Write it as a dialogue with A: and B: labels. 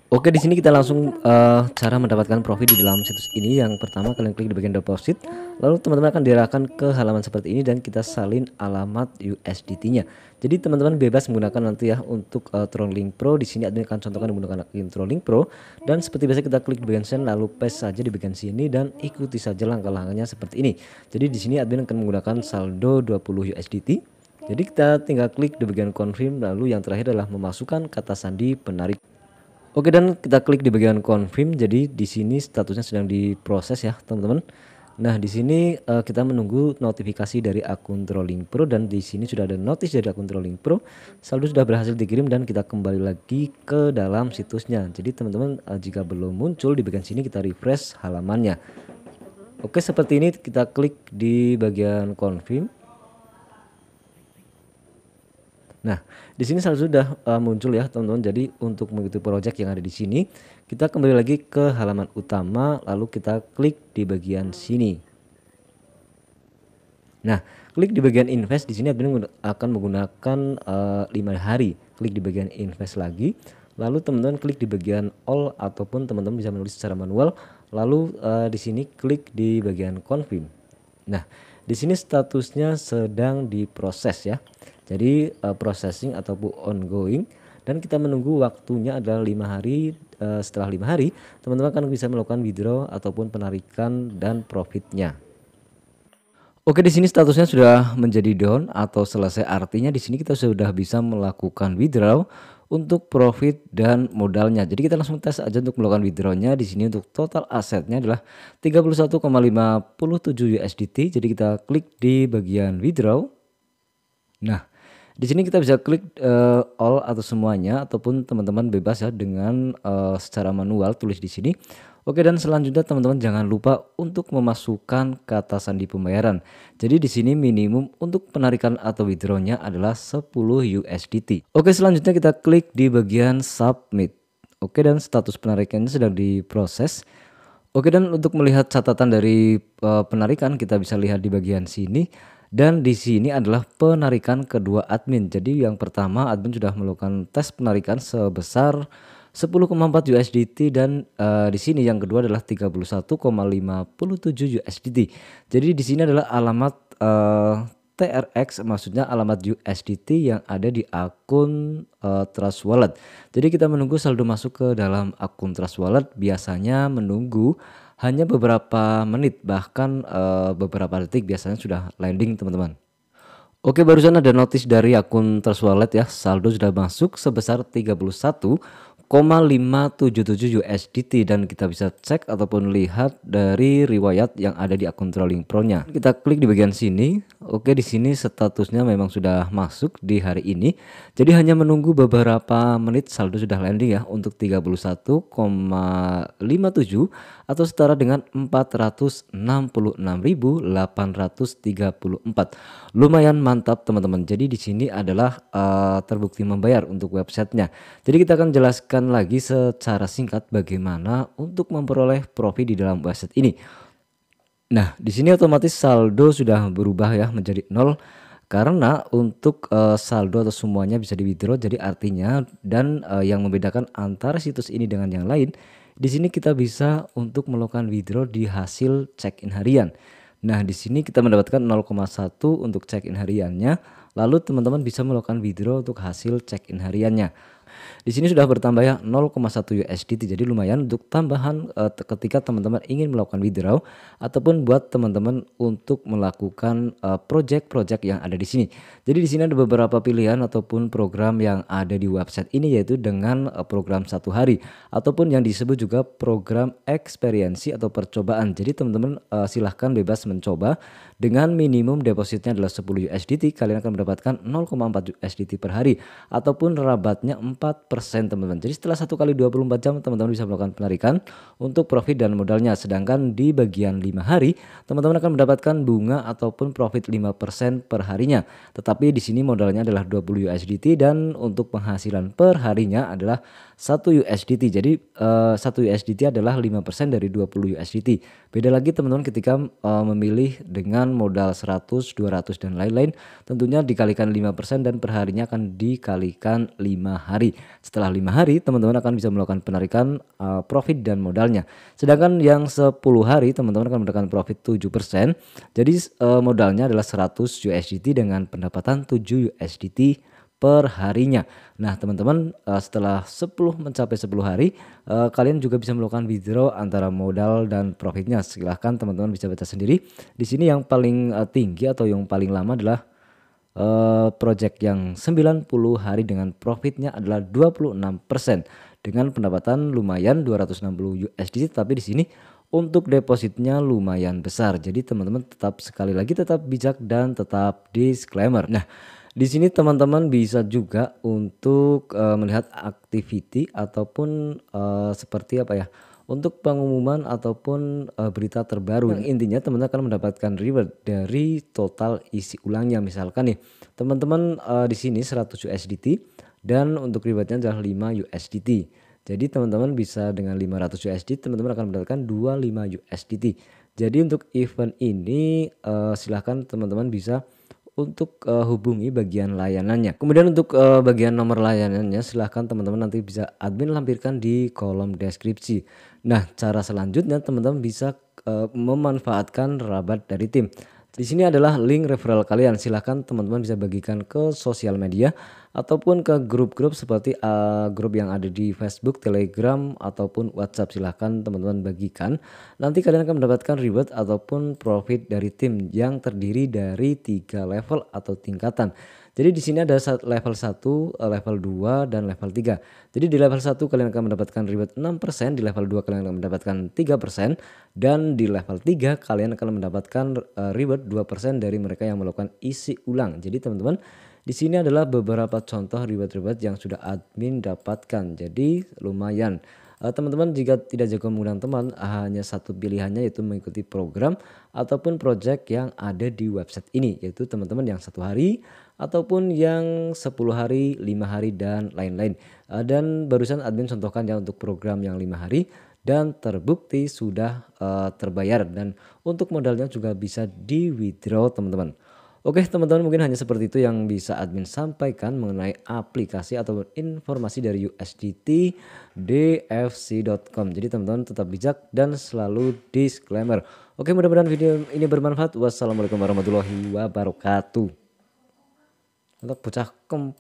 A: Oke, di sini kita langsung cara mendapatkan profit di dalam situs ini. Yang pertama kalian klik di bagian deposit, lalu teman-teman akan diarahkan ke halaman seperti ini dan kita salin alamat USDT-nya. Jadi teman-teman bebas menggunakan nanti ya untuk Trolling Pro. Di sini admin akan contohkan menggunakan akun Trolling Pro dan seperti biasa kita klik di bagian send lalu paste saja di bagian sini dan ikuti saja langkah-langkahnya seperti ini. Jadi di sini admin akan menggunakan saldo 20 USDT. Jadi kita tinggal klik di bagian confirm lalu yang terakhir adalah memasukkan kata sandi penarik. Oke, dan kita klik di bagian confirm. Jadi di sini statusnya sedang diproses ya, teman-teman. Nah, di sini kita menunggu notifikasi dari akun Trolling Pro dan di sini sudah ada notice dari akun Trolling Pro. Saldo sudah berhasil dikirim dan kita kembali lagi ke dalam situsnya. Jadi teman-teman jika belum muncul di bagian sini kita refresh halamannya. Oke, seperti ini kita klik di bagian confirm. Nah, di sini sudah muncul ya teman-teman. Jadi untuk mengikuti project yang ada di sini, kita kembali lagi ke halaman utama, lalu kita klik di bagian sini. Nah, klik di bagian invest. Di sini admin akan menggunakan 5 hari. Klik di bagian invest lagi, lalu teman-teman klik di bagian all ataupun teman-teman bisa menulis secara manual. Lalu di sini klik di bagian confirm. Nah, di sini statusnya sedang diproses ya. Jadi processing ataupun ongoing dan kita menunggu waktunya adalah 5 hari. Setelah 5 hari teman-teman akan bisa melakukan withdraw ataupun penarikan dan profitnya. Oke, di sini statusnya sudah menjadi down atau selesai, artinya di sini kita sudah bisa melakukan withdraw untuk profit dan modalnya. Jadi kita langsung tes aja untuk melakukan withdrawnya. Di sini untuk total asetnya adalah 31,57 USDT. Jadi kita klik di bagian withdraw. Nah, di sini kita bisa klik all atau semuanya ataupun teman-teman bebas ya dengan secara manual tulis di sini. Oke, dan selanjutnya teman-teman jangan lupa untuk memasukkan kata sandi pembayaran. Jadi di sini minimum untuk penarikan atau withdrawnya adalah 10 USDT. Oke, selanjutnya kita klik di bagian submit. Oke, dan status penarikannya sedang diproses. Oke, dan untuk melihat catatan dari penarikan kita bisa lihat di bagian sini. Dan di sini adalah penarikan kedua admin. Jadi yang pertama admin sudah melakukan tes penarikan sebesar 10,4 USDT dan di sini yang kedua adalah 31,57 USDT. Jadi di sini adalah alamat TRX, maksudnya alamat USDT yang ada di akun Trust Wallet. Jadi kita menunggu saldo masuk ke dalam akun Trust Wallet, biasanya menunggu hanya beberapa menit, bahkan beberapa detik biasanya sudah landing teman-teman. Oke, barusan ada notice dari akun Trust Wallet ya, saldo sudah masuk sebesar 31,577 USDT dan kita bisa cek ataupun lihat dari riwayat yang ada di akun Trolling Pro-nya. Kita klik di bagian sini. Oke, di sini statusnya memang sudah masuk di hari ini. Jadi hanya menunggu beberapa menit saldo sudah landing ya untuk 31,57 atau setara dengan 466.834. Lumayan mantap teman-teman. Jadi di sini adalah terbukti membayar untuk websitenya. Jadi kita akan jelaskan lagi secara singkat bagaimana untuk memperoleh profit di dalam website ini. Nah, di sini otomatis saldo sudah berubah ya menjadi 0 karena untuk saldo atau semuanya bisa di withdraw. Jadi artinya dan yang membedakan antara situs ini dengan yang lain, di sini kita bisa untuk melakukan withdraw di hasil check-in harian. Nah, di sini kita mendapatkan 0,1 untuk check-in hariannya, lalu teman-teman bisa melakukan withdraw untuk hasil check-in hariannya. Di sini sudah bertambah ya 0,1 USDT, jadi lumayan untuk tambahan ketika teman-teman ingin melakukan withdraw ataupun buat teman-teman untuk melakukan project-project yang ada di sini. Jadi di sini ada beberapa pilihan ataupun program yang ada di website ini, yaitu dengan program 1 hari ataupun yang disebut juga program eksperiensi atau percobaan. Jadi teman-teman silahkan bebas mencoba. Dengan minimum depositnya adalah 10 USDT, kalian akan mendapatkan 0,4 USDT per hari ataupun rabatnya 4% teman-teman. Jadi setelah 1 kali 24 jam teman-teman bisa melakukan penarikan untuk profit dan modalnya. Sedangkan di bagian 5 hari teman-teman akan mendapatkan bunga ataupun profit 5% per harinya. Tetapi di sini modalnya adalah 20 USDT dan untuk penghasilan per harinya adalah 1 USDT. Jadi 1 USDT adalah 5% dari 20 USDT. Beda lagi teman-teman ketika memilih dengan modal 100, 200 dan lain-lain, tentunya dikalikan 5% dan perharinya akan dikalikan 5 hari. hari. Setelah 5 hari teman-teman akan bisa melakukan penarikan profit dan modalnya. Sedangkan yang 10 hari teman-teman akan mendapatkan profit 7%. Jadi modalnya adalah 100 USDT dengan pendapatan 7 USDT per harinya. Nah teman-teman setelah mencapai 10 hari kalian juga bisa melakukan withdraw antara modal dan profitnya. Silahkan teman-teman bisa baca sendiri. Di sini yang paling tinggi atau yang paling lama adalah project yang 90 hari dengan profitnya adalah 26% dengan pendapatan lumayan 260 USDT, tapi di sini untuk depositnya lumayan besar. Jadi teman-teman sekali lagi tetap bijak dan tetap disclaimer. Nah, di sini teman-teman bisa juga untuk melihat activity ataupun seperti apa ya, untuk pengumuman ataupun berita terbaru. Yang intinya teman-teman akan mendapatkan reward dari total isi ulangnya. Misalkan nih teman-teman di sini 100 USDT dan untuk rewardnya adalah 5 USDT. Jadi teman-teman bisa dengan 500 USDT teman-teman akan mendapatkan 25 USDT. Jadi untuk event ini silahkan teman-teman bisa untuk hubungi bagian layanannya. Kemudian untuk bagian nomor layanannya silahkan teman-teman nanti bisa admin lampirkan di kolom deskripsi. Nah cara selanjutnya teman-teman bisa memanfaatkan rabat dari tim. Di sini adalah link referral kalian. Silahkan teman-teman bisa bagikan ke sosial media ataupun ke grup-grup seperti grup yang ada di Facebook, Telegram ataupun WhatsApp. Silahkan teman-teman bagikan. Nanti kalian akan mendapatkan reward ataupun profit dari tim yang terdiri dari 3 level atau tingkatan. Jadi di sini ada level 1, level 2 dan level 3. Jadi di level 1 kalian akan mendapatkan reward 6%, di level 2 kalian akan mendapatkan 3% dan di level 3 kalian akan mendapatkan reward 2% dari mereka yang melakukan isi ulang. Jadi teman-teman di sini adalah beberapa contoh reward-reward yang sudah admin dapatkan. Jadi lumayan. Teman-teman jika tidak jago menggunakan teman hanya satu pilihannya yaitu mengikuti program ataupun project yang ada di website ini, yaitu teman-teman yang 1 hari ataupun yang 10 hari, 5 hari dan lain-lain. Dan barusan admin contohkan ya untuk program yang 5 hari dan terbukti sudah terbayar dan untuk modalnya juga bisa di withdraw teman-teman. Oke teman-teman, mungkin hanya seperti itu yang bisa admin sampaikan mengenai aplikasi atau informasi dari USDT dfc.com. Jadi teman-teman tetap bijak dan selalu disclaimer. Oke, mudah-mudahan video ini bermanfaat. Wassalamualaikum warahmatullahi wabarakatuh. Untuk bocah kemprot.